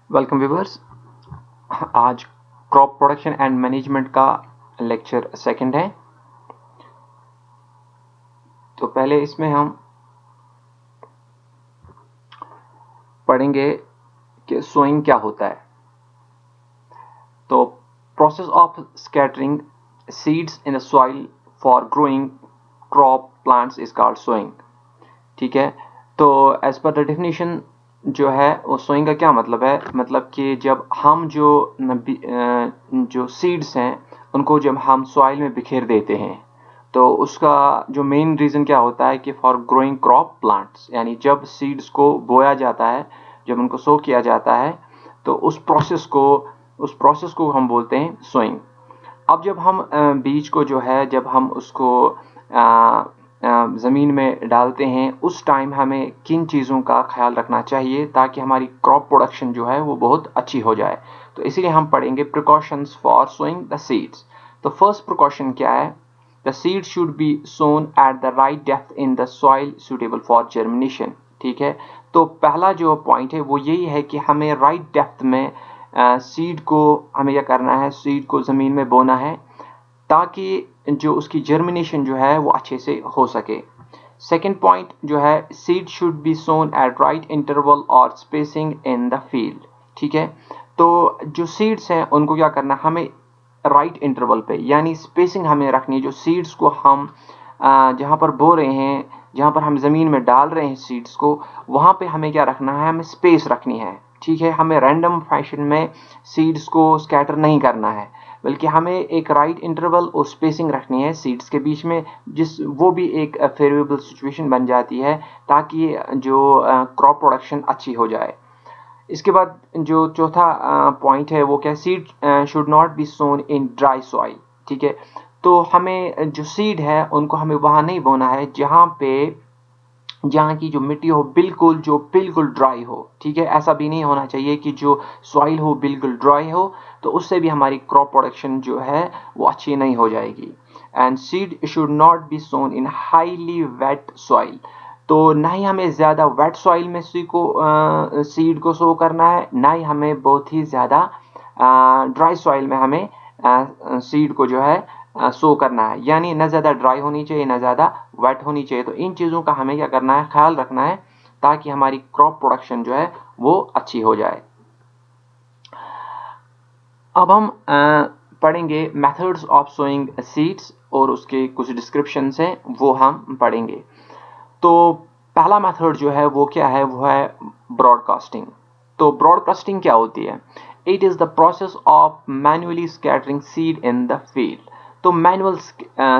Welcome viewers. आज crop production and management का lecture second है। तो पहले इसमें हम पढ़ेंगे कि सोइंग क्या होता है। तो process of scattering seeds in the soil for growing crop plants is called sowing. ठीक है, तो एज पर द डेफिनेशन जो है वो सोइंग का क्या मतलब है, मतलब कि जब हम जो सीड्स हैं उनको जब हम सॉइल में बिखेर देते हैं तो उसका जो मेन रीज़न क्या होता है कि फॉर ग्रोइंग क्रॉप प्लांट्स, यानी जब सीड्स को बोया जाता है, जब उनको सो किया जाता है तो उस प्रोसेस को हम बोलते हैं सोइंग। अब जब हम बीज को जो है जब हम उसको ज़मीन में डालते हैं उस टाइम हमें किन चीज़ों का ख्याल रखना चाहिए ताकि हमारी क्रॉप प्रोडक्शन जो है वो बहुत अच्छी हो जाए। तो इसीलिए हम पढ़ेंगे precautions for sowing the seeds. तो फर्स्ट प्रिकॉशन क्या है? The seed should be sown at the right depth in the soil suitable for germination. ठीक है, तो पहला जो पॉइंट है वो यही है कि हमें राइट डेप्थ में सीड को हमें क्या करना है, सीड को ज़मीन में बोना है ताकि जो उसकी जर्मिनेशन जो है वो अच्छे से हो सके। सेकेंड पॉइंट जो है, seed should be sown at right interval और स्पेसिंग इन द फील्ड। ठीक है, तो जो सीड्स हैं उनको क्या करना, हमें राइट इंटरवल पे यानी स्पेसिंग हमें रखनी है। जो सीड्स को हम जहाँ पर बो रहे हैं, जहाँ पर हम ज़मीन में डाल रहे हैं सीड्स को, वहाँ पे हमें क्या रखना है, हमें स्पेस रखनी है। ठीक है, हमें रैंडम फैशन में सीड्स को स्कैटर नहीं करना है, बल्कि हमें एक राइट इंटरवल और स्पेसिंग रखनी है सीड्स के बीच में, जिस वो भी एक फेवरेबल सिचुएशन बन जाती है ताकि जो क्रॉप प्रोडक्शन अच्छी हो जाए। इसके बाद जो चौथा पॉइंट है वो क्या, seed should not be sown in dry soil. ठीक है, तो हमें जो सीड है उनको हमें वहाँ नहीं बोना है जहाँ की जो मिट्टी हो बिल्कुल ड्राई हो। ठीक है, ऐसा भी नहीं होना चाहिए कि जो सॉइल हो बिल्कुल ड्राई हो, तो उससे भी हमारी क्रॉप प्रोडक्शन जो है वो अच्छी नहीं हो जाएगी। And seed should not be sown in highly wet soil. तो ना ही हमें ज़्यादा वेट सॉइल में सीड को सो करना है, ना ही हमें बहुत ही ज़्यादा ड्राई सॉइल में हमें सीड को जो है सो करना है। यानी ना ज़्यादा ड्राई होनी चाहिए ना ज़्यादा वेट होनी चाहिए। तो इन चीज़ों का हमें क्या करना है, ख्याल रखना है ताकि हमारी क्रॉप प्रोडक्शन जो है वो अच्छी हो जाए। अब हम पढ़ेंगे मेथड्स ऑफ सोइंग सीड्स और उसके कुछ डिस्क्रिप्शंस हैं वो हम पढ़ेंगे। तो पहला मेथड जो है वो क्या है, वो है ब्रॉडकास्टिंग। तो ब्रॉडकास्टिंग क्या होती है? It is the process of manually scattering seed in the field. तो मैनुअल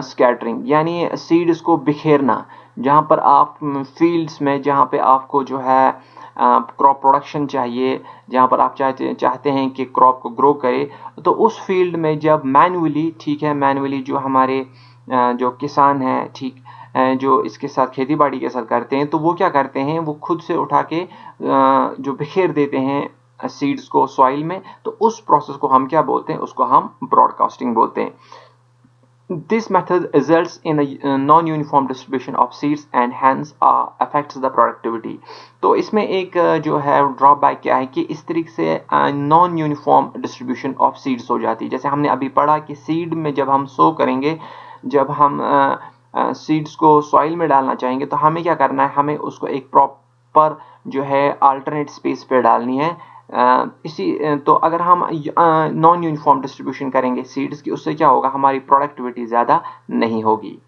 स्कैटरिंग यानी सीड्स को बिखेरना, जहाँ पर आप फील्ड्स में जहाँ पे आपको जो है क्रॉप प्रोडक्शन चाहिए, जहाँ पर आप चाहते हैं कि क्रॉप को ग्रो करे, तो उस फील्ड में जब मैन्युअली, ठीक है, मैन्युअली जो हमारे जो किसान हैं, ठीक, जो इसके साथ खेती बाड़ी के साथ करते हैं, तो वो क्या करते हैं, वो खुद से उठा के जो बिखेर देते हैं सीड्स को सॉइल में। तो उस प्रोसेस को हम क्या बोलते हैं, उसको हम ब्रॉडकास्टिंग बोलते हैं। This method results in a non-uniform distribution of seeds and hence affects the productivity. तो इसमें एक जो है ड्रॉबैक क्या है कि इस तरीके से non uniform distribution of seeds हो जाती है। जैसे हमने अभी पढ़ा कि सीड में जब हम सो करेंगे, जब हम सीड्स को सॉइल में डालना चाहेंगे, तो हमें क्या करना है, हमें उसको एक प्रॉपर जो है अल्टरनेट स्पेस पे डालनी है। तो अगर हम नॉन यूनिफॉर्म डिस्ट्रीब्यूशन करेंगे सीड्स की, उससे क्या होगा, हमारी प्रोडक्टिविटी ज़्यादा नहीं होगी।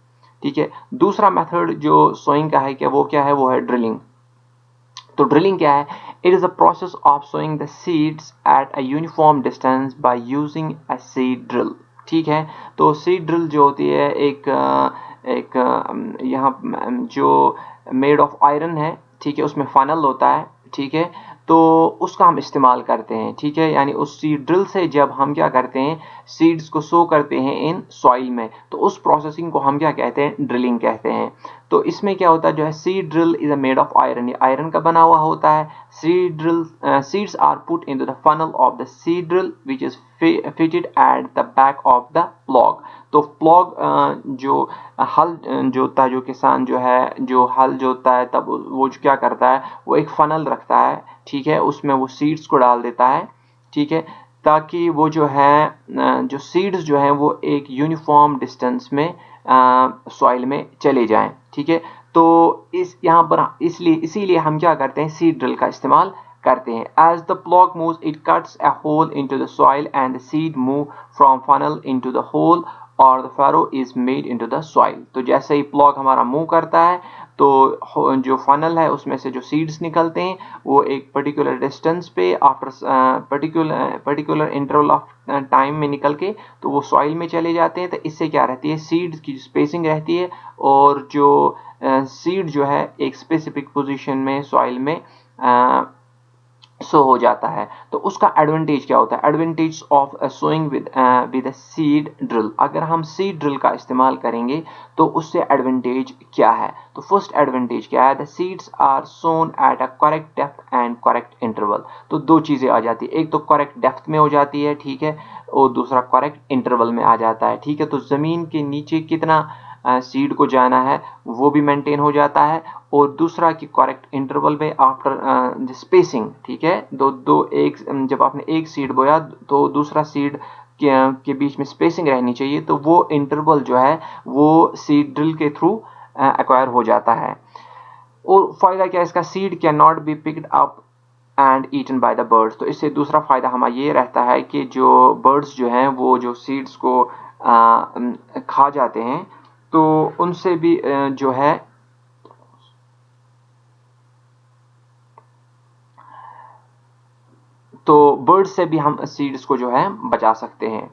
ठीक है, दूसरा मेथड जो सोइंग का है क्या, वो क्या है, वो है ड्रिलिंग। तो ड्रिलिंग क्या है? It is a process of sowing the seeds at a uniform distance by using a seed drill. ठीक है, तो सीड ड्रिल जो होती है यहाँ जो मेड ऑफ आयरन है, ठीक है, उसमें फनल होता है। ठीक है, तो उसका हम इस्तेमाल करते हैं। ठीक है, यानी उस सीड ड्रिल से जब हम क्या करते हैं, सीड्स को सो करते हैं इन सॉइल में, तो उस प्रोसेसिंग को हम क्या कहते हैं, ड्रिलिंग कहते हैं। तो इसमें क्या होता है, जो है seed drill is made of iron, ये आयरन का बना हुआ होता है। Seeds are put into the funnel of the seed drill which is fitted at the back of the plough. तो प्लॉग जो हल जोतता है, जो किसान जो है जो हल जोतता है, तब वो जो क्या करता है, वो एक फनल रखता है, ठीक है, उसमें वो सीड्स को डाल देता है, ठीक है, ताकि वो जो है जो सीड्स जो हैं वो एक यूनिफॉर्म डिस्टेंस में सॉइल में चले जाएं, ठीक है। तो इस यहाँ पर इसीलिए हम क्या करते हैं, सीड ड्रिल का इस्तेमाल करते हैं। As the plough moves it cuts a hole into the soil and the seed move from funnel into the hole और the furrow is made into the soil. तो जैसे ही प्लॉग हमारा मूव करता है तो जो फनल है उसमें से जो सीड्स निकलते हैं वो एक पर्टिकुलर डिस्टेंस पे after particular interval of time में निकल के तो वो सॉइल में चले जाते हैं। तो इससे क्या रहती है, सीड्स की स्पेसिंग रहती है और जो सीड जो है एक स्पेसिफिक पोजीशन में सॉइल में सो हो जाता है। तो उसका एडवांटेज क्या होता है, advantage of sowing with seed drill. अगर हम सीड ड्रिल का इस्तेमाल करेंगे तो उससे एडवांटेज क्या है, तो फर्स्ट एडवांटेज क्या है, the seeds are sown at a correct depth and correct interval. तो दो चीजें आ जाती है, एक तो करेक्ट डेप्थ में हो जाती है, ठीक है, और दूसरा करेक्ट इंटरवल में आ जाता है, ठीक है। तो जमीन के नीचे कितना सीड को जाना है वो भी मेंटेन हो जाता है, और दूसरा कि करेक्ट इंटरवल में आफ्टर स्पेसिंग, ठीक है, दो एक जब आपने एक सीड बोया तो दूसरा सीड के बीच में स्पेसिंग रहनी चाहिए, तो वो इंटरवल जो है वो सीड ड्रिल के थ्रू एक्वायर हो जाता है। और फायदा क्या है इसका, seed can not be picked up and eaten by the birds. तो इससे दूसरा फायदा हमारा ये रहता है कि जो बर्ड्स जो हैं वो जो सीड्स को खा जाते हैं तो उनसे भी जो है तो बर्ड से भी हम सीड्स को जो है बचा सकते हैं।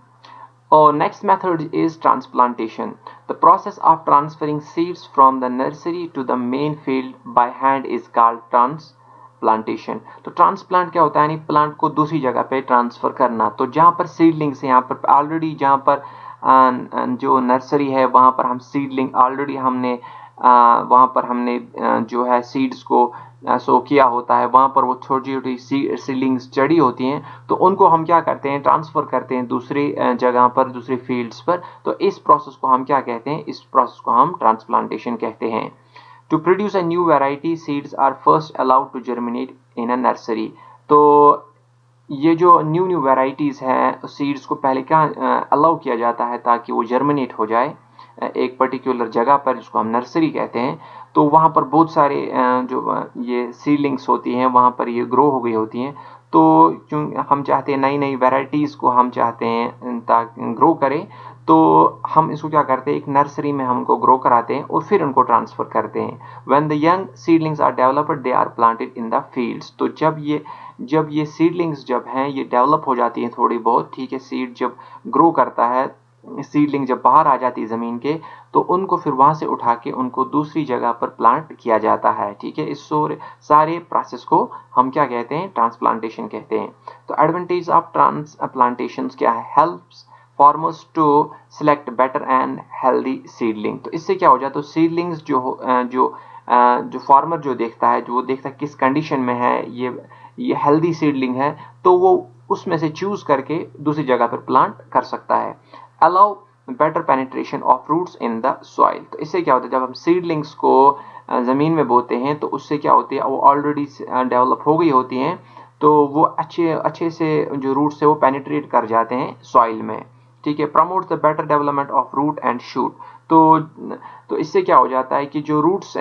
और next method is transplantation. The process of transferring seeds from the nursery to the main field by hand is called transplantation. तो ट्रांसप्लांट क्या होता है, यानी प्लांट को दूसरी जगह पे ट्रांसफर करना। तो जहाँ पर सीडलिंग्स है, यहाँ पर ऑलरेडी जहाँ पर जो नर्सरी है वहाँ पर हम सीडलिंग ऑलरेडी हमने वहाँ पर हमने जो है सीड्स को सो किया होता है, वहाँ पर वो छोटी छोटी सीडलिंग्स चढ़ी होती हैं, तो उनको हम क्या करते हैं, ट्रांसफ़र करते हैं दूसरी जगह पर, दूसरी फील्ड्स पर। तो इस प्रोसेस को हम क्या कहते हैं, इस प्रोसेस को हम ट्रांसप्लांटेशन कहते हैं। To produce a new variety seeds are first allowed to germinate in a nursery. तो ये जो न्यू न्यू वैरायटीज़ हैं सीड्स को पहले क्या अलाउ किया जाता है ताकि वो जर्मिनेट हो जाए एक पर्टिकुलर जगह पर, जिसको हम नर्सरी कहते हैं। तो वहाँ पर बहुत सारे जो ये सीडलिंग्स होती हैं वहाँ पर ये ग्रो हो गई होती हैं। तो क्यों हम चाहते हैं नई नई वैरायटीज़ को हम चाहते हैं ताकि ग्रो करें, तो हम इसको क्या करते हैं, एक नर्सरी में हमको ग्रो कराते हैं और फिर उनको ट्रांसफ़र करते हैं। When the young seedlings are developed they are planted in the fields. तो जब ये सीडलिंग्स जब हैं ये डेवलप हो जाती हैं थोड़ी बहुत, ठीक है, सीड जब ग्रो करता है, सीडलिंग जब बाहर आ जाती है ज़मीन के, तो उनको फिर वहाँ से उठा के उनको दूसरी जगह पर प्लांट किया जाता है, ठीक है। इस सारे प्रोसेस को हम क्या कहते हैं, ट्रांसप्लांटेशन कहते हैं। तो एडवांटेज ऑफ ट्रांसप्लांटेशन क्या है, helps farmers to select better and healthy seedling. तो इससे क्या हो जाता है, तो सीडलिंग्स जो फार्मर जो देखता है, जो वो देखता है किस कंडीशन में है, ये हेल्दी सीडलिंग है, तो वो उसमें से चूज करके दूसरी जगह पर प्लांट कर सकता है। Allow better penetration of roots in the soil. तो इससे क्या होता है, जब हम सीडलिंग्स को ज़मीन में बोते हैं तो उससे क्या होती है, वो ऑलरेडी डेवलप हो गई होती हैं, तो वो अच्छे से जो रूट्स है वो पेनिट्रेट कर जाते हैं सॉइल में, ठीक है। Promotes the better development of root and shoot. तो इससे क्या हो जाता है कि जो रूट्स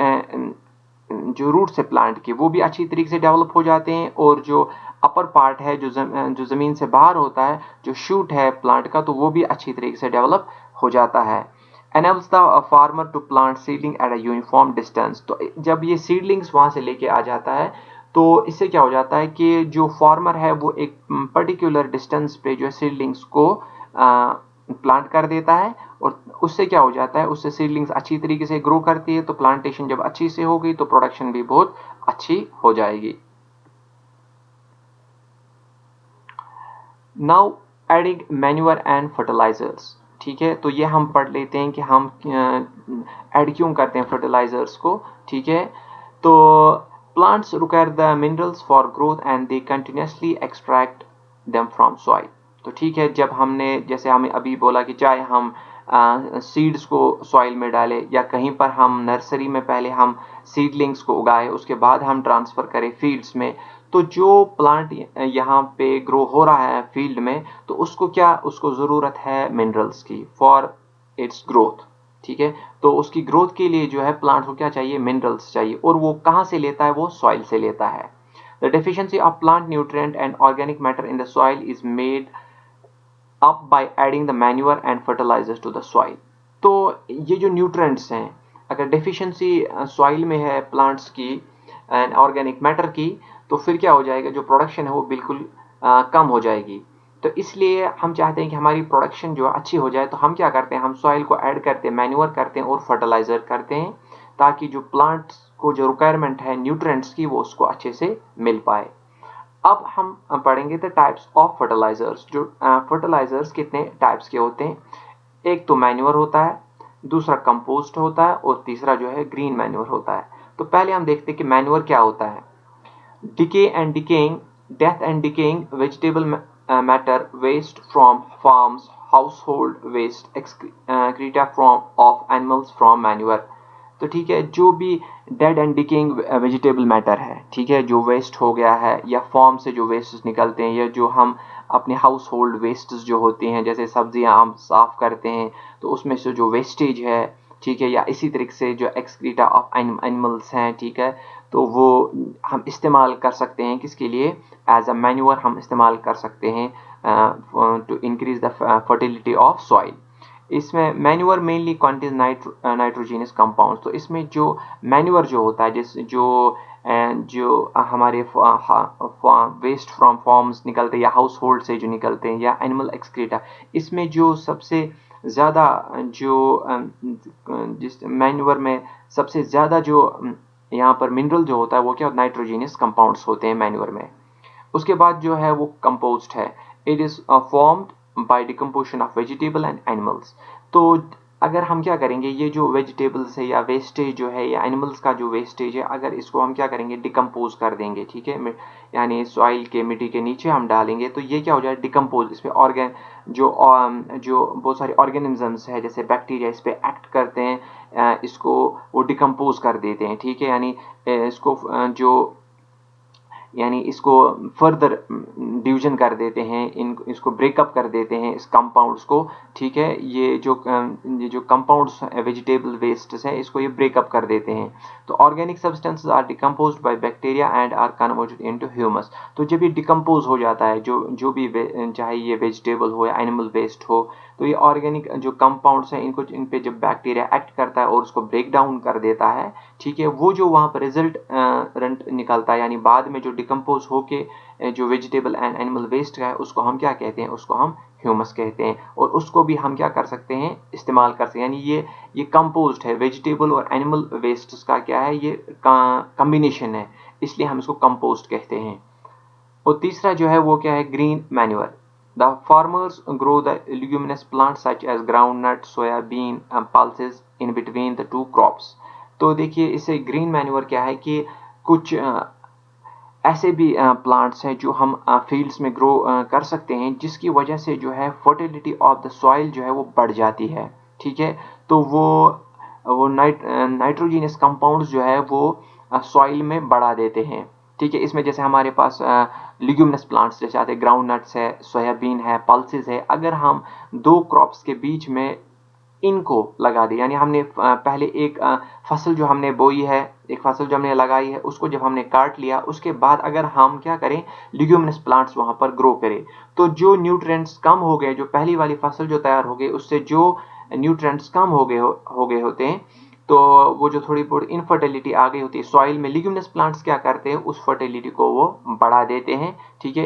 है प्लांट के वो भी अच्छी तरीके से डेवलप हो जाते हैं, और जो अपर पार्ट है जो ज़मीन से बाहर होता है, जो शूट है प्लांट का, तो वो भी अच्छी तरीके से डेवलप हो जाता है। enables the farmer to plant seedling at a uniform distance। तो जब ये सीडलिंग्स वहाँ से लेके आ जाता है तो इससे क्या हो जाता है कि जो फार्मर है वो एक पर्टिकुलर डिस्टेंस पे जो सीडलिंग्स को प्लांट कर देता है, और उससे क्या हो जाता है, उससे सीडलिंग्स अच्छी तरीके से ग्रो करती है। तो प्लांटेशन जब अच्छी से होगी तो प्रोडक्शन भी बहुत अच्छी हो जाएगी। Now adding manure and fertilizers. ठीक है। तो ये हम पढ़ लेते हैं कि हम ऐड क्यों करते हैं फर्टिलाइजर्स को, ठीक है। तो plants require the minerals for growth and they continuously extract them from soil. तो ठीक है, जब हमने जैसे हमें अभी बोला कि चाहे हम सीड्स को सॉइल में डालें या कहीं पर हम नर्सरी में पहले हम सीडलिंग्स को उगाए उसके बाद हम ट्रांसफ़र करें फील्ड्स में, तो जो प्लांट यहाँ पे ग्रो हो रहा है फील्ड में, तो उसको ज़रूरत है मिनरल्स की फॉर इट्स ग्रोथ, ठीक है। तो उसकी ग्रोथ के लिए जो है प्लांट को क्या चाहिए, मिनरल्स चाहिए, और वो कहाँ से लेता है, वो सॉइल से लेता है। The deficiency of plant nutrient and organic matter in the soil is made up by adding the manure and fertilizers to the soil। तो ये जो न्यूट्रिएंट्स हैं, अगर डेफिशिएंसी सॉइल में है प्लांट्स की एंड ऑर्गेनिक मैटर की, तो फिर क्या हो जाएगा, जो प्रोडक्शन है वो बिल्कुल कम हो जाएगी। तो इसलिए हम चाहते हैं कि हमारी प्रोडक्शन जो अच्छी हो जाए, तो हम क्या करते हैं, हम सॉइल को ऐड करते हैं, मैन्योर करते हैं और फर्टिलाइजर करते हैं, ताकि जो प्लांट्स को जो रिक्वायरमेंट है न्यूट्रिएंट्स की वो उसको अच्छे से मिल पाए। अब हम पढ़ेंगे द टाइप्स ऑफ फर्टिलाइजर्स। जो फर्टिलाइजर्स कितने टाइप्स के होते हैं, एक तो मैन्योर होता है, दूसरा कंपोस्ट होता है, और तीसरा जो है ग्रीन मैन्योर होता है। तो पहले हम देखते हैं कि मैन्योर क्या होता है। Decay and decaying, death and decaying vegetable matter, waste from farms, household waste, excreta from of animals from manure. तो ठीक है, जो भी dead and decaying vegetable matter है, ठीक है, जो वेस्ट हो गया है या फॉर्म से जो वेस्ट निकलते हैं, या जो हम अपने हाउस होल्ड वेस्ट जो होते हैं, जैसे सब्जियां हम साफ करते हैं तो उसमें से जो वेस्टेज है, ठीक है, या इसी तरीके से जो एक्सक्रीटा ऑफ एनिमल्स हैं, ठीक है, तो वो हम इस्तेमाल कर सकते हैं किसके लिए, एज अ मैन्योर हम इस्तेमाल कर सकते हैं to increase the fertility of soil. इसमें manure mainly contains nitrogenous compounds. तो इसमें जो मैन्योर जो होता है, जो हमारे वेस्ट फ्रॉम फार्म्स निकलते हैं या हाउस होल्ड से जो निकलते हैं या एनिमल एक्सक्रीटा, इसमें जो सबसे ज़्यादा जो जिस मैन्योर में सबसे ज़्यादा जो यहाँ पर मिनरल जो होता है वो क्या होता है, नाइट्रोजीनियस कंपाउंड्स होते हैं मैन्योर में। उसके बाद जो है वो कंपोस्ट है। It is formed by decomposition of vegetable and animals. तो अगर हम क्या करेंगे, ये जो वेजिटेबल्स है या वेस्टेज जो है या एनिमल्स का जो वेस्टेज है, अगर इसको हम क्या करेंगे, डिकम्पोज कर देंगे, ठीक है, यानी सॉइल के मिट्टी के नीचे हम डालेंगे, तो ये क्या हो जाए, डिकम्पोज। इस पर जो बहुत सारे ऑर्गेनिजम्स है जैसे बैक्टीरिया इस पर एक्ट करते हैं, इसको वो डिकम्पोज कर देते हैं, ठीक है, यानी इसको फर्दर डिवीजन कर देते हैं, इसको ब्रेकअप कर देते हैं इस कंपाउंड्स को, ठीक है। ये जो कंपाउंड्स वेजिटेबल वेस्ट्स हैं, इसको ये ब्रेकअप कर देते हैं। तो organic substances are decomposed by bacteria and are converted into humus. तो जब ये डिकम्पोज हो जाता है, जो भी चाहे ये वेजिटेबल हो या एनिमल वेस्ट हो, तो ये ऑर्गेनिक जो कंपाउंड्स हैं इन पे जब बैक्टीरिया एक्ट करता है और उसको ब्रेक डाउन कर देता है, ठीक है, वो जो वहाँ पर रिजल्ट निकलता है, यानी बाद में जो डिकम्पोज होके जो वेजिटेबल एंड एनिमल वेस्ट का है, उसको हम क्या कहते हैं, उसको हम ह्यूमस कहते हैं। और उसको भी हम क्या कर सकते हैं, इस्तेमाल कर सकते हैं, यानी ये कंपोस्ट है, वेजिटेबल और एनिमल वेस्ट का क्या है, ये कॉम्बिनेशन है, इसलिए हम इसको कंपोस्ट कहते हैं। और तीसरा जो है वो क्या है, green manure. The farmers grow the leguminous plants such as groundnut, soybean, pulses in between the two crops। तो देखिए इसे ग्रीन मैन्योर क्या है कि कुछ ऐसे भी प्लांट्स हैं जो हम फील्ड्स में ग्रो कर सकते हैं, जिसकी वजह से जो है फर्टिलिटी ऑफ द सॉइल जो है वो बढ़ जाती है, ठीक है। तो वो नाइट्रोजीनियस कंपाउंड्स जो है वो सॉइल में बढ़ा देते हैं, ठीक है। इसमें जैसे हमारे पास लिग्यूमिनस प्लांट्स जैसे आते हैं, ग्राउंड नट्स है, सोयाबीन है, पल्सेस है, अगर हम दो क्रॉप्स के बीच में इनको लगा दें, यानी हमने पहले एक फसल जो हमने बोई है, एक फसल जो हमने लगाई है, उसको जब हमने काट लिया, उसके बाद अगर हम क्या करें, लिग्यूमिनस प्लांट्स वहाँ पर ग्रो करें, तो जो न्यूट्रिएंट्स कम हो गए, जो पहली वाली फसल जो तैयार हो गई उससे जो न्यूट्रिएंट्स कम हो गए होते हैं, तो वो जो थोड़ी बहुत इनफर्टिलिटी आ गई होती है सॉइल में, लिग्यूमिनस प्लांट्स क्या करते हैं, उस फर्टिलिटी को वो बढ़ा देते हैं, ठीक है।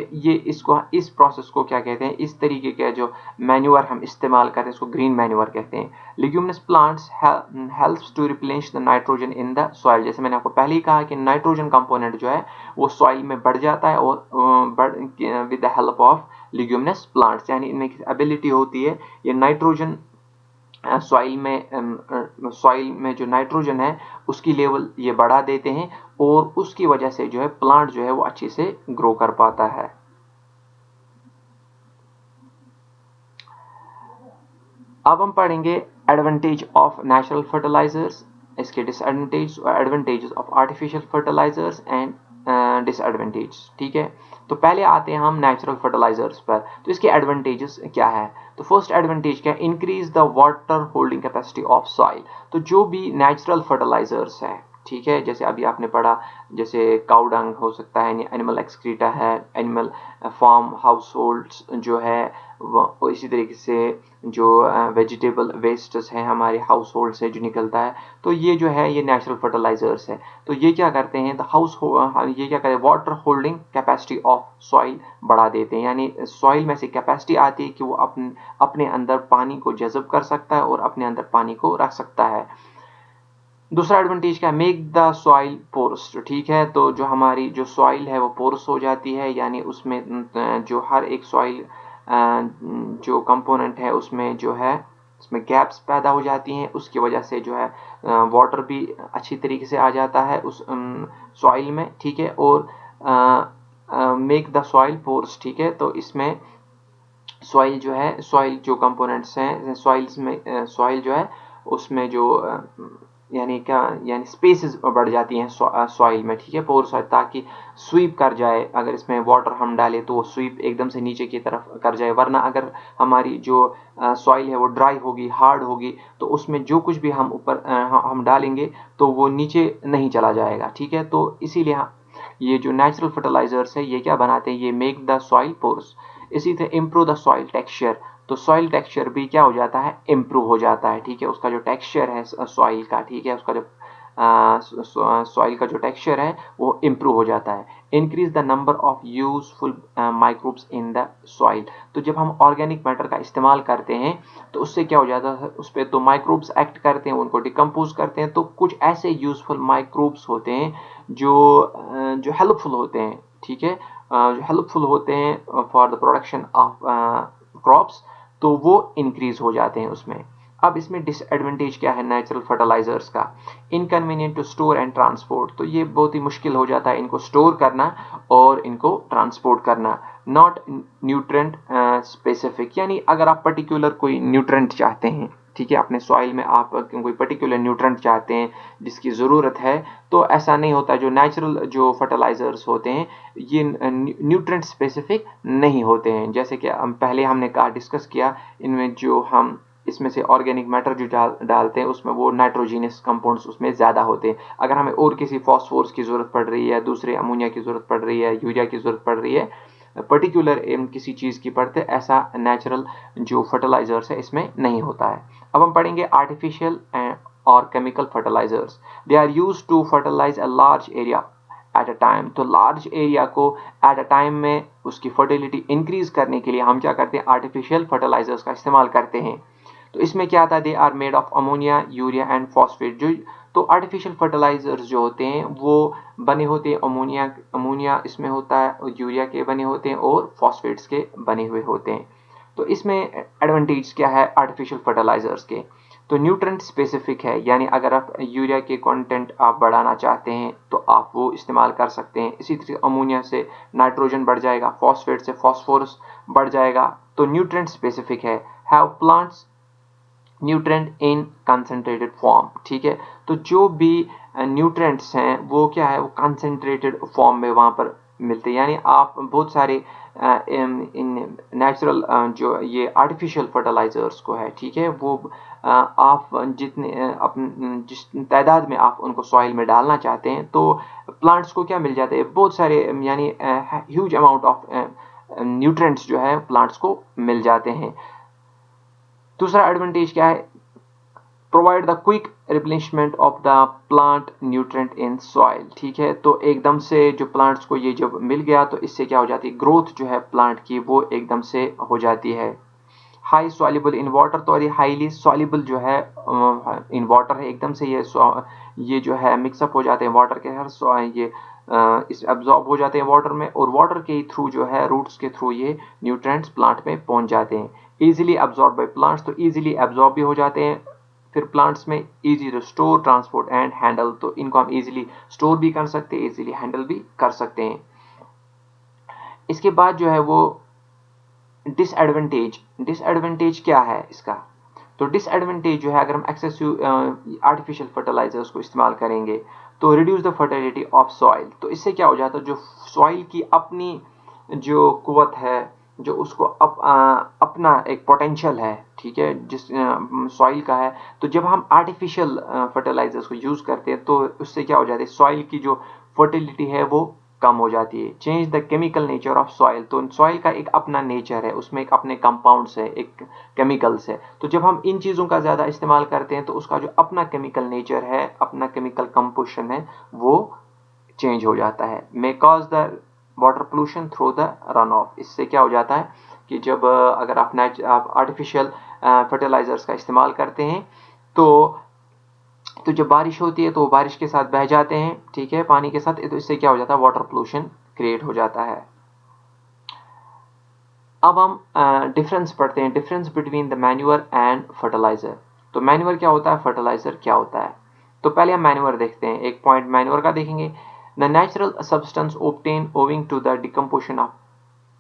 इस प्रोसेस को क्या कहते हैं, इस तरीके का जो मैन्योर हम इस्तेमाल करते हैं उसको ग्रीन मैन्योर कहते हैं। Leguminous plants helps to replenish the nitrogen in the soil. जैसे मैंने आपको पहले ही कहा कि नाइट्रोजन कंपोनेंट जो है वो सॉइल में बढ़ जाता है और with the help of leguminous plants, यानी इनमें एबिलिटी होती है ये नाइट्रोजन सॉइल में जो नाइट्रोजन है उसकी लेवल ये बढ़ा देते हैं और उसकी वजह से जो है प्लांट जो है वो अच्छे से ग्रो कर पाता है। अब हम पढ़ेंगे एडवांटेज ऑफ नेचुरल फर्टिलाइजर्स, इसके डिसएडवांटेज और advantages of artificial fertilizers and disadvantage. ठीक है, तो पहले आते हैं हम नेचुरल फर्टिलाइजर्स पर। तो इसके एडवांटेजेस क्या है? तो फर्स्ट एडवांटेज क्या है? Increase the water holding capacity of soil. तो जो भी नेचुरल फर्टिलाइजर्स है, ठीक है, जैसे अभी आपने पढ़ा, जैसे काउ डंग हो सकता है, एनिमल एक्सक्रीटा है, एनिमल फार्म हाउस होल्ड्स जो है, वो इसी तरीके से जो वेजिटेबल वेस्ट्स हैं हमारे हाउस होल्ड से जो निकलता है, तो ये जो है ये नेचुरल फर्टिलाइजर्स है। तो ये क्या करते हैं, ये क्या करते हैं, water holding capacity of soil बढ़ा देते हैं, यानी सॉइल में से कैपेसिटी आती है कि वो अपने अंदर पानी को जज़ब कर सकता है और अपने अंदर पानी को रख सकता है। दूसरा एडवांटेज क्या है? Make the soil porous. ठीक है, तो जो हमारी जो सॉइल है वो पोरस हो जाती है, यानी उसमें जो हर एक सॉइल जो कंपोनेंट है उसमें जो है उसमें गैप्स पैदा हो जाती हैं, उसकी वजह से जो है वाटर भी अच्छी तरीके से आ जाता है उस सॉइल में। ठीक है, और मेक द सॉइल पोरस। ठीक है, तो इसमें सॉइल जो है, सॉइल जो कंपोनेंट्स हैं सॉइल्स में, सॉइल जो है उसमें जो यानी क्या, यानी स्पेसेस बढ़ जाती हैं सॉइल में। ठीक है, पोर सॉइल, ताकि स्वीप कर जाए, अगर इसमें वाटर हम डालें तो वो स्वीप एकदम से नीचे की तरफ कर जाए, वरना अगर हमारी जो सॉइल है वो ड्राई होगी, हार्ड होगी, तो उसमें जो कुछ भी हम ऊपर हम डालेंगे तो वो नीचे नहीं चला जाएगा। ठीक है, तो इसीलिए ये जो नेचुरल फर्टिलाइजर्स है ये क्या बनाते हैं, ये मेक द सॉइल पोरस। इसी तरह इम्प्रूव द सॉइल टेक्सचर। तो सॉइल टेक्सचर भी क्या हो जाता है, इम्प्रूव हो जाता है। ठीक है, उसका जो टेक्सचर है सॉइल का, ठीक है, उसका जो सॉइल का जो टेक्सचर है वो इम्प्रूव हो जाता है। Increase the number of useful microbes in the soil. तो जब हम ऑर्गेनिक मैटर का इस्तेमाल करते हैं तो उससे क्या हो जाता है, उस पर तो माइक्रोब्स एक्ट करते हैं, उनको डिकम्पोज करते हैं, तो कुछ ऐसे यूजफुल माइक्रोब्स होते हैं जो हेल्पफुल होते हैं। ठीक है, जो हेल्पफुल होते हैं for the production of crops, तो वो इंक्रीज हो जाते हैं उसमें। अब इसमें डिसएडवांटेज क्या है नेचुरल फर्टिलाइजर्स का? Inconvenient to store and transport. तो ये बहुत ही मुश्किल हो जाता है इनको स्टोर करना और इनको ट्रांसपोर्ट करना। नॉट न्यूट्रेंट स्पेसिफिक, यानी अगर आप पर्टिकुलर कोई न्यूट्रेंट चाहते हैं, ठीक है, अपने सॉइल में आप कोई पर्टिकुलर न्यूट्रेंट चाहते हैं जिसकी ज़रूरत है, तो ऐसा नहीं होता। जो नेचुरल जो फर्टिलाइजर्स होते हैं ये न्यूट्रेंट स्पेसिफिक नहीं होते हैं। जैसे कि पहले हमने कहा, डिस्कस किया, इनमें जो हम इसमें से ऑर्गेनिक मैटर जो डालते हैं उसमें वो नाइट्रोजीनियस कंपाउंड्स उसमें ज़्यादा होते हैं। अगर हमें और किसी फॉस्फोरस की ज़रूरत पड़ रही है, दूसरे अमोनिया की ज़रूरत पड़ रही है, यूरिया की ज़रूरत पड़ रही है, पर्टिकुलर किसी चीज़ की पड़ते, ऐसा नेचुरल जो फर्टिलाइजर्स है इसमें नहीं होता है। अब हम पढ़ेंगे आर्टिफिशियल और chemical fertilizers. They are use to fertilize a large area at a time. तो लार्ज एरिया को एट अ टाइम में उसकी फर्टिलिटी इंक्रीज करने के लिए हम क्या करते हैं, आर्टिफिशियल फर्टिलाइजर्स का इस्तेमाल करते हैं। तो इसमें क्या आता है, they are made of ammonia, urea and phosphate. जो तो आर्टिफिशियल फर्टिलाइजर्स जो होते हैं वो बने होते हैं अमोनिया इसमें होता है, और यूरिया के बने होते हैं और फॉस्फेट्स के बने हुए होते हैं। तो इसमें एडवांटेज क्या है आर्टिफिशियल फर्टिलाइजर्स के? तो न्यूट्रेंट स्पेसिफिक है, यानी अगर आप यूरिया के कंटेंट आप बढ़ाना चाहते हैं तो आप वो इस्तेमाल कर सकते हैं। इसी तरह अमोनिया से नाइट्रोजन बढ़ जाएगा, फॉस्फेट से फॉस्फोरस बढ़ जाएगा। तो न्यूट्रेंट स्पेसिफिक है। Have plants nutrient in concentrated form. ठीक है, तो जो भी न्यूट्रेंट्स हैं वो क्या है, वो कंसंट्रेटेड फॉर्म में वहाँ पर मिलते हैं। यानी आप बहुत सारे इन नेचुरल जो ये आर्टिफिशियल फर्टिलाइजर्स को है, ठीक है, वो आप जितने जिस तादाद में आप उनको सॉइल में डालना चाहते हैं तो प्लांट्स को क्या मिल जाते हैं, बहुत सारे, यानी ह्यूज अमाउंट ऑफ न्यूट्रेंट्स जो है प्लांट्स को मिल जाते हैं। दूसरा एडवांटेज क्या है, provide the quick replacement of the plant nutrient in soil. ठीक है, तो एकदम से जो प्लांट्स को ये जब मिल गया तो इससे क्या हो जाती है, ग्रोथ जो है प्लांट की वो एकदम से हो जाती है। हाई सॉल्युबल इन वाटर, तो ये हाईली सॉल्युबल जो है इन वाटर है, एकदम से ये जो है मिक्सअप हो जाते हैं वाटर के हर ये इस एब्जॉर्ब हो जाते हैं वाटर में, और वाटर के थ्रू जो है रूट्स के थ्रू ये न्यूट्रिएंट्स प्लांट में पहुंच जाते हैं, इजीली एब्जॉर्ब बाय प्लांट्स, तो इजीली एब्जॉर्ब भी हो जाते हैं फिर प्लांट्स में, easy to store, transport and handle, तो इनको हम इजीली स्टोर भी कर सकते हैं, इजीली हैंडल भी कर सकते हैं। इसके बाद जो है वो डिसएडवांटेज क्या है इसका, तो डिसएडवांटेज जो है अगर हम एक्सेसिव आर्टिफिशियल फर्टिलाइजर्स को इस्तेमाल करेंगे तो reduce the fertility of soil, तो इससे क्या हो जाता है जो सॉइल की अपनी जो कुव्वत है, जो उसको अपना एक पोटेंशियल है, ठीक है, जिस सॉइल का है, तो जब हम आर्टिफिशियल फर्टिलाइजर्स को यूज करते हैं तो उससे क्या हो जाता है सॉइल की जो फर्टिलिटी है वो कम हो जाती है। Change the chemical nature of soil, तो सॉइल का एक अपना नेचर है, उसमें एक अपने कंपाउंड्स है, एक केमिकल्स है, तो जब हम इन चीज़ों का ज़्यादा इस्तेमाल करते हैं तो उसका जो अपना केमिकल नेचर है, अपना केमिकल कंपोजिशन है, वो चेंज हो जाता है। May cause the water pollution through the run of, इससे क्या हो जाता है कि जब अगर आप आर्टिफिशियल फर्टिलाइजर्स का इस्तेमाल करते हैं तो जब बारिश होती है तो वो बारिश के साथ बह जाते हैं, ठीक है, पानी के साथ, तो इससे क्या हो जाता है वाटर पोल्यूशन क्रिएट हो जाता है। अब हम डिफरेंस पढ़ते हैं, difference between the manure and fertilizer, तो मैन्यूअर क्या होता है, फर्टिलाइजर क्या होता है, तो पहले हम मैन्यूअर देखते हैं, एक पॉइंट मैन्यूअर का देखेंगे। The natural substance obtain owing to the decomposition of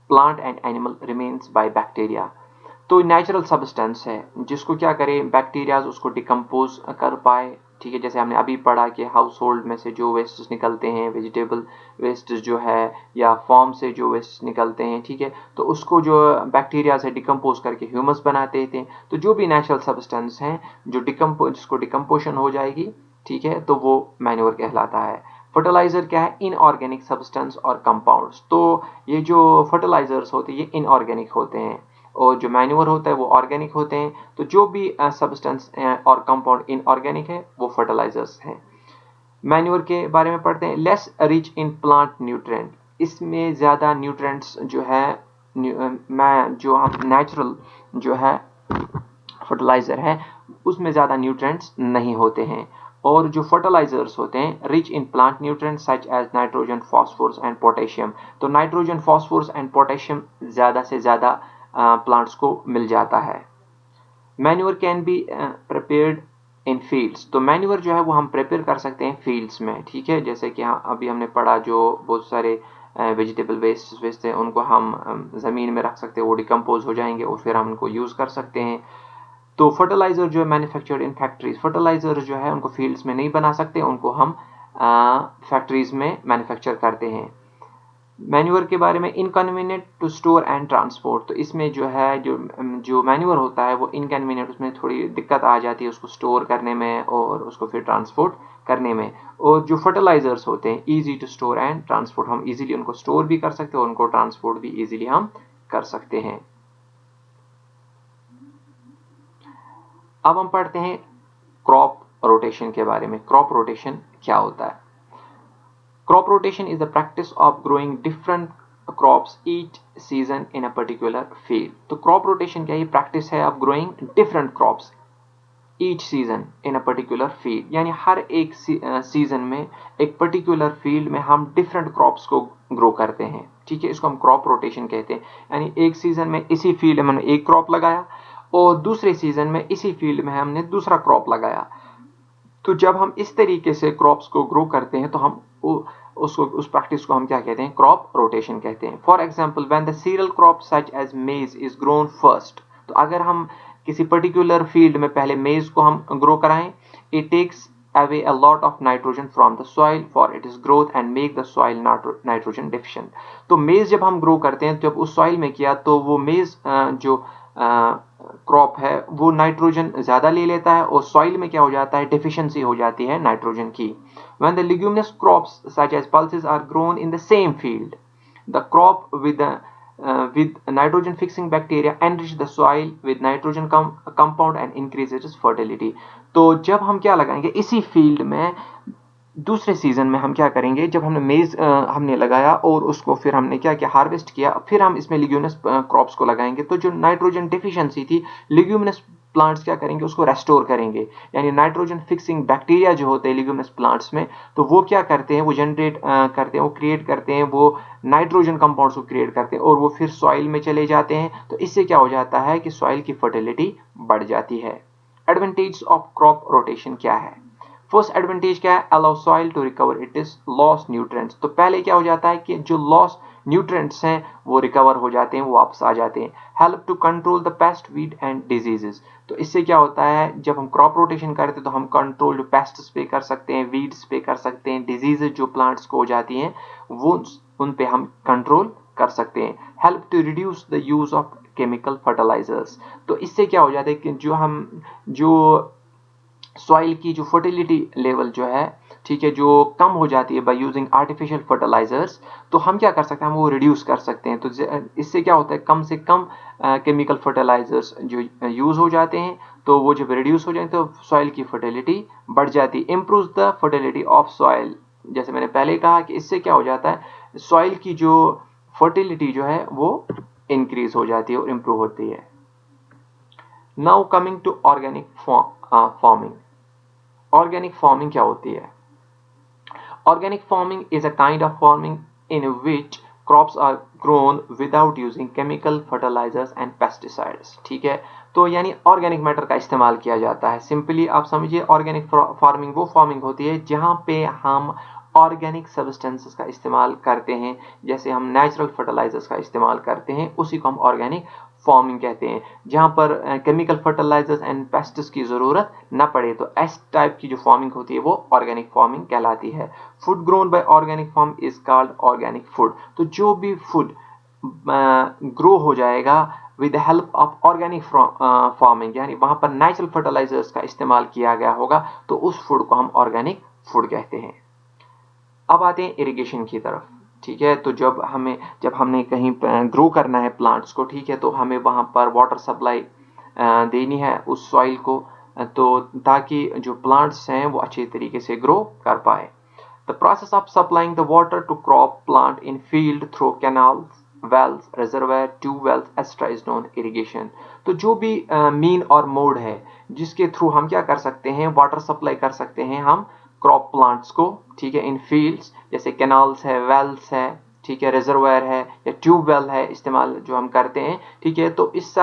plant and animal remains by bacteria, तो नेचुरल सब्सटेंस है जिसको क्या करे बैक्टीरिया उसको डिकम्पोज कर पाए, ठीक है, जैसे हमने अभी पढ़ा कि हाउस होल्ड में से जो वेस्ट निकलते हैं, वेजिटेबल वेस्ट जो है या फार्म से जो वेस्ट निकलते हैं, ठीक है, तो उसको जो बैक्टीरिया से डिकम्पोज करके ह्यूमस बनाते थे, तो जो भी नेचुरल सब्सटेंस हैं जो जिसको डिकम्पोजन हो जाएगी, ठीक है, तो वो मैन्योर कहलाता है। फर्टिलाइजर क्या है, इनऑर्गेनिक सब्सटेंस और कंपाउंड्स, तो ये जो फर्टिलाइजर्स होते हैं ये इनऑर्गेनिक होते हैं और जो मैन्योर होता है वो ऑर्गेनिक होते हैं, तो जो भी सब्सटेंस और कंपाउंड इनऑर्गेनिक है वो फर्टिलाइजर्स हैं। मैन्योर के बारे में पढ़ते हैं, less rich in plant nutrient, इसमें ज़्यादा न्यूट्रिएंट्स जो है जो हम नेचुरल जो है फर्टिलाइजर है उसमें ज़्यादा न्यूट्रिएंट्स नहीं होते हैं, और जो फर्टिलाइजर्स होते हैं rich in plant nutrients such as nitrogen, phosphorus and potassium, तो नाइट्रोजन, फास्फोरस एंड पोटेशियम ज़्यादा से ज़्यादा प्लांट्स को मिल जाता है। Manure can be prepared in fields, तो मैन्योर जो है वो हम प्रिपेयर कर सकते हैं फील्ड्स में, ठीक है, जैसे कि अभी हमने पढ़ा जो बहुत सारे वेजिटेबल वेस्ट हैं उनको हम ज़मीन में रख सकते हैं, वो डिकम्पोज हो जाएंगे और फिर हम उनको यूज़ कर सकते हैं। तो फर्टिलाइजर जो है मैन्युफैक्चर्ड इन फैक्ट्रीज, फर्टिलाइजर जो है उनको फील्ड्स में नहीं बना सकते, उनको हम फैक्ट्रीज में मैन्युफैक्चर करते हैं। मैन्यूअर के बारे में, inconvenient to store and transport, तो इसमें जो है जो मैन्यूअर होता है वो इनकन्वीनियंट, उसमें थोड़ी दिक्कत आ जाती है उसको स्टोर करने में और उसको फिर ट्रांसपोर्ट करने में, और जो फर्टिलाइजर्स होते हैं easy to store and transport, हम इजीली उनको स्टोर भी कर सकते हैं और उनको ट्रांसपोर्ट भी इजीली हम कर सकते हैं। अब हम पढ़ते हैं क्रॉप रोटेशन के बारे में, क्रॉप रोटेशन क्या होता है। Crop rotation is the practice of growing different crops each season in a particular field. तो crop rotation क्या, ये practice है of growing different crops each season in a particular field, यानी हर एक सीजन में एक particular field में हम different crops को grow करते हैं, ठीक है, इसको हम crop rotation कहते हैं, यानी एक सीजन में इसी फील्ड में हमने एक क्रॉप लगाया और दूसरे सीजन में इसी फील्ड में हमने दूसरा क्रॉप लगाया, तो जब हम इस तरीके से क्रॉप्स को ग्रो करते हैं तो हम उस प्रैक्टिस को हम क्या कहते हैं, क्रॉप रोटेशन कहते हैं। For example when the cereal crop such as maize is grown first, तो अगर हम किसी पर्टिकुलर फील्ड में पहले मेज को हम ग्रो कराएं, it takes away a lot of nitrogen from the soil for its growth and make the soil nitrogen deficient। तो मेज जब हम ग्रो करते हैं, जब उस सॉइल में किया तो वो मेज जो क्रॉप है वो नाइट्रोजन ज़्यादा ले लेता है और सॉइल में क्या हो जाता है, डेफिशिएंसी हो जाती है नाइट्रोजन की। When the leguminous crops such as pulses are grown in the same field, the crop with nitrogen fixing bacteria enrich the soil with nitrogen compound and increases its fertility। तो जब हम क्या लगाएंगे इसी फील्ड में दूसरे season में हम क्या करेंगे, जब हमने मेज हमने लगाया और उसको फिर हमने क्या किया, हार्वेस्ट किया, फिर हम इसमें लिग्यूमिनस क्रॉप्स को लगाएंगे, तो जो नाइट्रोजन डेफिशिएंसी थी लिग्यूमिनस प्लांट्स क्या करेंगे, उसको रेस्टोर करेंगे। यानी नाइट्रोजन फिक्सिंग बैक्टीरिया जो होते हैं लिग्यूमिनस प्लांट्स में, तो वो क्या करते हैं, वो जनरेट करते हैं, वो क्रिएट करते हैं, वो नाइट्रोजन कंपाउंड्स को क्रिएट करते हैं और वो फिर सॉइल में चले जाते हैं। तो इससे क्या हो जाता है कि सॉइल की फर्टिलिटी बढ़ जाती है। एडवांटेज ऑफ क्रॉप रोटेशन क्या है? फर्स्ट एडवांटेज क्या है, allow soil to recover it is loss nutrients. तो पहले क्या हो जाता है कि जो लॉस न्यूट्रिएंट्स हैं वो रिकवर हो जाते हैं, वो वापस आ जाते हैं। Help to control the pest, weed and diseases. तो इससे क्या होता है, जब हम क्रॉप रोटेशन करते हैं तो हम कंट्रोल जो पेस्ट्स पे कर सकते हैं, वीड्स पे कर सकते हैं, डिजीजेस जो प्लांट्स को हो जाती हैं वो उन पे हम कंट्रोल कर सकते हैं। Help to reduce the use of chemical fertilizers. तो इससे क्या हो जाता है कि जो सॉइल की जो फर्टिलिटी लेवल जो है, ठीक है, जो कम हो जाती है बाय यूजिंग आर्टिफिशियल फर्टिलाइजर्स, तो हम क्या कर सकते हैं, हम वो रिड्यूस कर सकते हैं। तो इससे क्या होता है, कम से कम केमिकल फर्टिलाइजर्स जो यूज हो जाते हैं, तो वो जब रिड्यूस हो जाए तो सॉइल की फर्टिलिटी बढ़ जाती है। Improve the fertility of soil. जैसे मैंने पहले कहा कि इससे क्या हो जाता है, सॉइल की जो फर्टिलिटी जो है वो इंक्रीज हो जाती है और इम्प्रूव होती है। Now coming to organic farming. Organic farming क्या होती है? Organic farming is a kind of farming in which crops are grown without using chemical fertilizers and pesticides. ठीक है, तो यानी ऑर्गेनिक मैटर का इस्तेमाल किया जाता है। सिंपली आप समझिए, ऑर्गेनिक फार्मिंग वो फार्मिंग होती है जहां पे हम ऑर्गेनिक सब्सटेंसेस का इस्तेमाल करते हैं, जैसे हम नेचुरल फर्टिलाइजर्स का इस्तेमाल करते हैं, उसी को हम ऑर्गेनिक फार्मिंग कहते हैं। जहां पर केमिकल फर्टिलाइजर्स एंड पेस्टिस की जरूरत न पड़े, तो इस टाइप की जो फार्मिंग होती है वो ऑर्गेनिक फार्मिंग कहलाती है। Food grown by organic farm is called organic food. तो जो भी फूड ग्रो हो जाएगा with the help of organic farming, यानी वहां पर नेचुरल फर्टिलाइजर्स का इस्तेमाल किया गया होगा, तो उस फूड को हम ऑर्गेनिक फूड कहते हैं। अब आते हैं इरिगेशन की तरफ। ठीक है, तो जब हमने कहीं ग्रो करना है प्लांट्स को, ठीक है, तो हमें वहां पर वाटर सप्लाई देनी है उस सॉइल को, तो ताकि जो प्लांट्स हैं वो अच्छे तरीके से ग्रो कर पाए। The process of supplying the water to crop plant in field through canals, wells, reservoir, tubewells extra is known irrigation. तो जो भी मीन और मोड है जिसके थ्रू हम क्या कर सकते हैं, वाटर सप्लाई कर सकते हैं हम क्रॉप प्लांट्स को, ठीक है, इन फील्ड्स, जैसे कैनाल्स है, वेल्स है, ठीक है, रिजर्वायर है या ट्यूबवेल है इस्तेमाल जो हम करते हैं। ठीक है, तो इस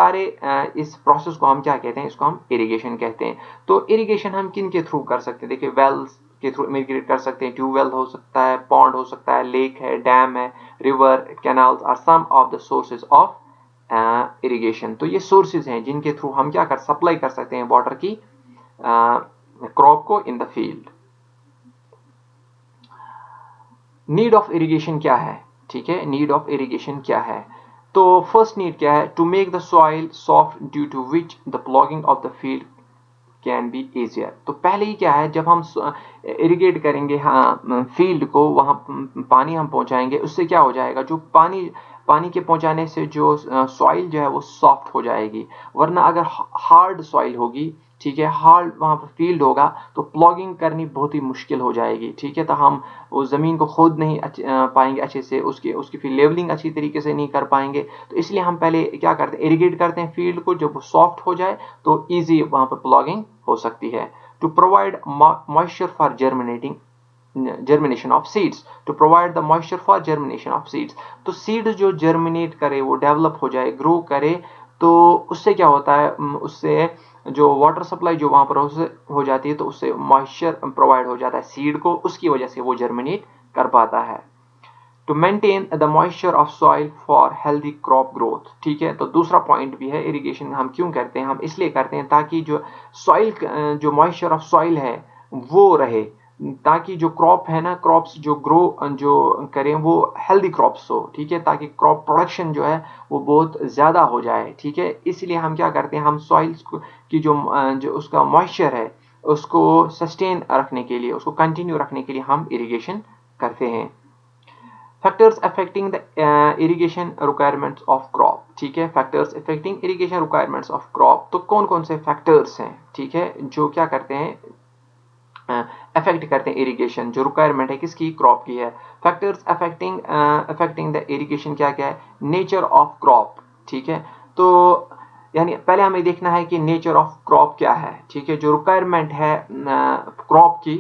प्रोसेस को हम क्या कहते हैं, इसको हम इरिगेशन कहते हैं। तो इरिगेशन हम किन के थ्रू कर सकते हैं? देखिए, वेल्स के थ्रू इरिगेट कर सकते हैं, ट्यूबवेल हो सकता है, पॉन्ड हो सकता है, लेक है, डैम है, river, canals are some of the sources of irrigation. तो ये सोर्सेज हैं जिनके थ्रू हम क्या कर सप्लाई कर सकते हैं वाटर की क्रॉप को इन the field. Need of irrigation क्या है? ठीक है, नीड ऑफ इरिगेशन क्या है? तो फर्स्ट नीड क्या है? To make the soil soft due to which the ploughing of the field can be easier. तो पहले ही क्या है, जब हम इरिगेट करेंगे हाँ फील्ड को, वहां पानी हम पहुंचाएंगे, उससे क्या हो जाएगा, जो पानी के पहुंचाने से जो सॉइल जो है वो सॉफ्ट हो जाएगी। वरना अगर हार्ड सॉइल होगी, ठीक है, हार्ड वहां पर फील्ड होगा, तो प्लॉगिंग करनी बहुत ही मुश्किल हो जाएगी। ठीक है, तो हम उस जमीन को खोद नहीं पाएंगे अच्छे से, उसकी फिर लेवलिंग अच्छी तरीके से नहीं कर पाएंगे। तो इसलिए हम पहले क्या करते हैं, इरिगेट करते हैं फील्ड को, जब वो सॉफ्ट हो जाए तो ईजी वहां पर प्लॉगिंग हो सकती है। To provide moisture for germination of seeds, to provide the moisture for germination of seeds। तो सीड्स जो जर्मिनेट करे, वो डेवलप हो जाए, ग्रो करे, तो उससे क्या होता है, उससे जो वाटर सप्लाई जो वहां पर हो जाती है, तो उससे मॉइस्चर प्रोवाइड हो जाता है सीड को, उसकी वजह से वो जर्मिनेट कर पाता है। To maintain the moisture of soil for healthy crop growth. ठीक है, तो दूसरा पॉइंट भी है, इरिगेशन हम क्यों करते हैं, हम इसलिए करते हैं ताकि जो सॉइल जो मॉइस्चर ऑफ सॉइल है वो रहे, ताकि जो क्रॉप है ना, क्रॉप्स जो ग्रो जो करें वो हेल्दी क्रॉप्स हो। ठीक है, ताकि क्रॉप प्रोडक्शन जो है वो बहुत ज़्यादा हो जाए। ठीक है, इसलिए हम क्या करते हैं, हम सॉइल्स की जो उसका मॉइस्चर है उसको सस्टेन रखने के लिए, उसको कंटिन्यू रखने के लिए हम इरिगेशन करते हैं। Factors affecting the irrigation requirements of crop. ठीक है, factors affecting irrigation requirements of crop. तो कौन कौन से फैक्टर्स हैं, ठीक है, जो क्या करते हैं, अफेक्ट करते हैं इरिगेशन, जो रिक्वायरमेंट है किसकी, क्रॉप की है। फैक्टर्स अफेक्टिंग द इरिगेशन क्या क्या है? Nature of crop. ठीक है, तो यानी पहले हमें देखना है कि नेचर ऑफ क्रॉप क्या है, ठीक है, जो रिक्वायरमेंट है क्रॉप की,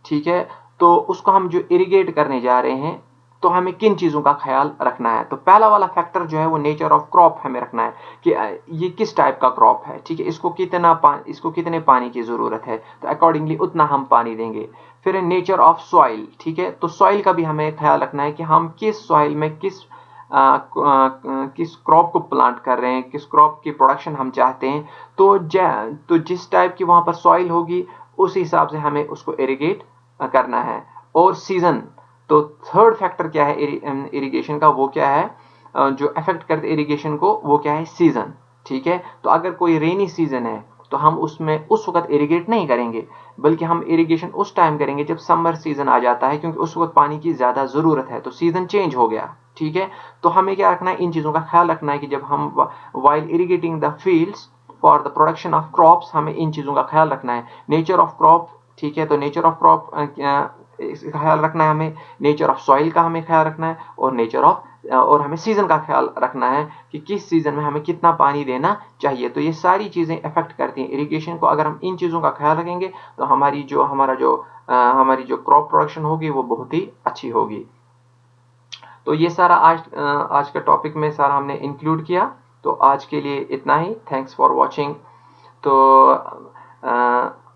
ठीक है, तो उसको हम जो इरिगेट करने जा रहे हैं तो हमें किन चीज़ों का ख्याल रखना है। तो पहला वाला फैक्टर जो है वो नेचर ऑफ क्रॉप हमें रखना है कि ये किस टाइप का क्रॉप है, ठीक है, इसको कितने पानी की ज़रूरत है, तो अकॉर्डिंगली उतना हम पानी देंगे। फिर नेचर ऑफ सॉइल, ठीक है, तो सॉइल का भी हमें ख्याल रखना है कि हम किस सॉइल में किस क्रॉप को प्लांट कर रहे हैं, किस क्रॉप की प्रोडक्शन हम चाहते हैं। तो जिस टाइप की वहाँ पर सॉइल होगी उस हिसाब से हमें उसको इरिगेट करना है। और सीजन, तो थर्ड फैक्टर क्या है इरिगेशन का, वो क्या है जो अफेक्ट करते इरिगेशन को, वो क्या है, सीजन, ठीक है। तो अगर कोई रेनी सीजन है तो हम उसमें उस वक्त इरिगेट नहीं करेंगे, बल्कि हम इरिगेशन उस टाइम करेंगे जब समर सीजन आ जाता है, क्योंकि उस वक्त पानी की ज़्यादा ज़रूरत है, तो सीजन चेंज हो गया, ठीक है। तो हमें क्या रखना है, इन चीज़ों का ख्याल रखना है कि जब हम while irrigating the fields for the production of crops, हमें इन चीज़ों का ख्याल रखना है। नेचर ऑफ क्रॉप, ठीक है, तो नेचर ऑफ क्रॉप इसका ख्याल रखना है हमें, नेचर ऑफ सॉइल का हमें ख्याल रखना है, और हमें सीजन का ख्याल रखना है कि किस सीजन में हमें कितना पानी देना चाहिए। तो ये सारी चीज़ें अफेक्ट करती हैं इरिगेशन को। अगर हम इन चीज़ों का ख्याल रखेंगे तो हमारी जो क्रॉप प्रोडक्शन होगी वो बहुत ही अच्छी होगी। तो ये सारा आज का टॉपिक में सारा हमने इंक्लूड किया। तो आज के लिए इतना ही, थैंक्स फॉर वॉचिंग। तो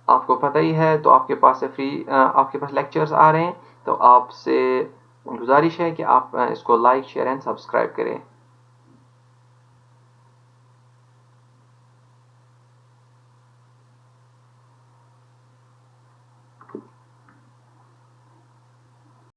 आपको पता ही है, तो आपके पास लेक्चर्स आ रहे हैं, तो आपसे गुजारिश है कि आप इसको लाइक, शेयर एंड सब्सक्राइब करें।